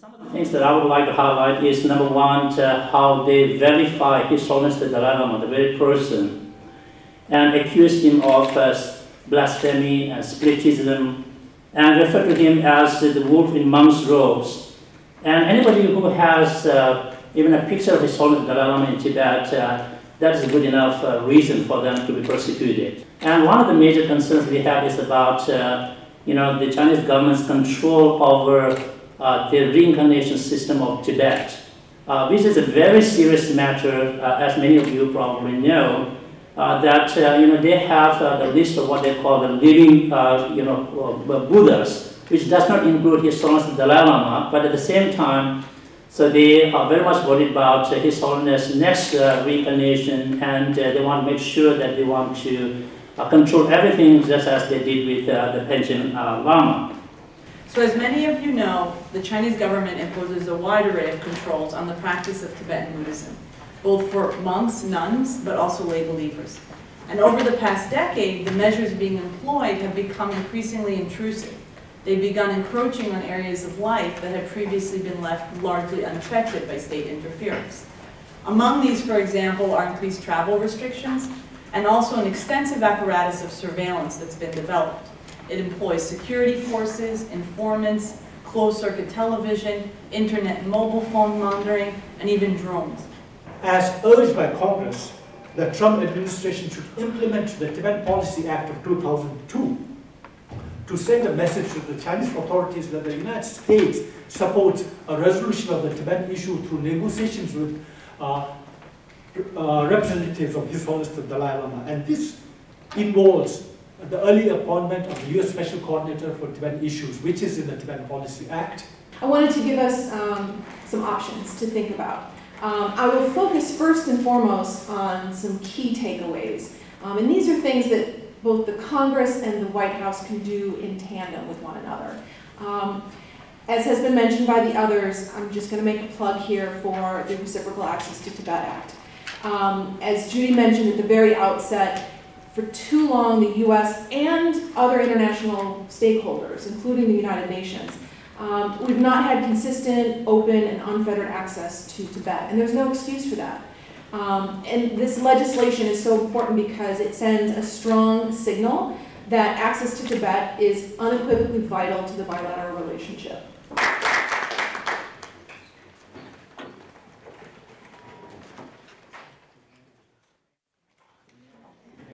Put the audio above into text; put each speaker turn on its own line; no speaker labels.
Some of the things that I would like to highlight is, number one, how they verify His Holiness the Dalai Lama, the very person, and accuse him of blasphemy and spiritism, and refer to him as the wolf in monk's robes. And anybody who has even a picture of His Holiness the Dalai Lama in Tibet, that is a good enough reason for them to be persecuted. And one of the major concerns we have is about the Chinese government's control over the reincarnation system of Tibet, which is a very serious matter, as many of you probably know, that they have the list of what they call the living Buddhas, which does not include His Holiness the Dalai Lama, but at the same time, so they are very much worried about His Holiness' next reincarnation, and they want to make sure that they want to control everything just as they did with the Tenzin Lama.
So as many of you know, the Chinese government imposes a wide array of controls on the practice of Tibetan Buddhism, both for monks, nuns, but also lay believers. And over the past decade, the measures being employed have become increasingly intrusive. They've begun encroaching on areas of life that had previously been left largely unaffected by state interference. Among these, for example, are increased travel restrictions and also an extensive apparatus of surveillance that's been developed. It employs security forces, informants, closed-circuit television, internet and mobile phone monitoring, and even drones.
As urged by Congress, the Trump administration should implement the Tibetan Policy Act of 2002 to send a message to the Chinese authorities that the United States supports a resolution of the Tibetan issue through negotiations with representatives of His Holiness the Dalai Lama. And this involves the early appointment of the U.S. Special Coordinator for Tibetan Issues, which is in the Tibetan Policy Act.
I wanted to give us some options to think about. I will focus first and foremost on some key takeaways. And these are things that both the Congress and the White House can do in tandem with one another. As has been mentioned by the others, I'm just going to make a plug here for the Reciprocal Access to Tibet Act. As Judy mentioned at the very outset, for too long the U.S. and other international stakeholders, including the United Nations, we've not had consistent, open, and unfettered access to Tibet, and there's no excuse for that. And this legislation is so important because it sends a strong signal that access to Tibet is unequivocally vital to the bilateral relationship.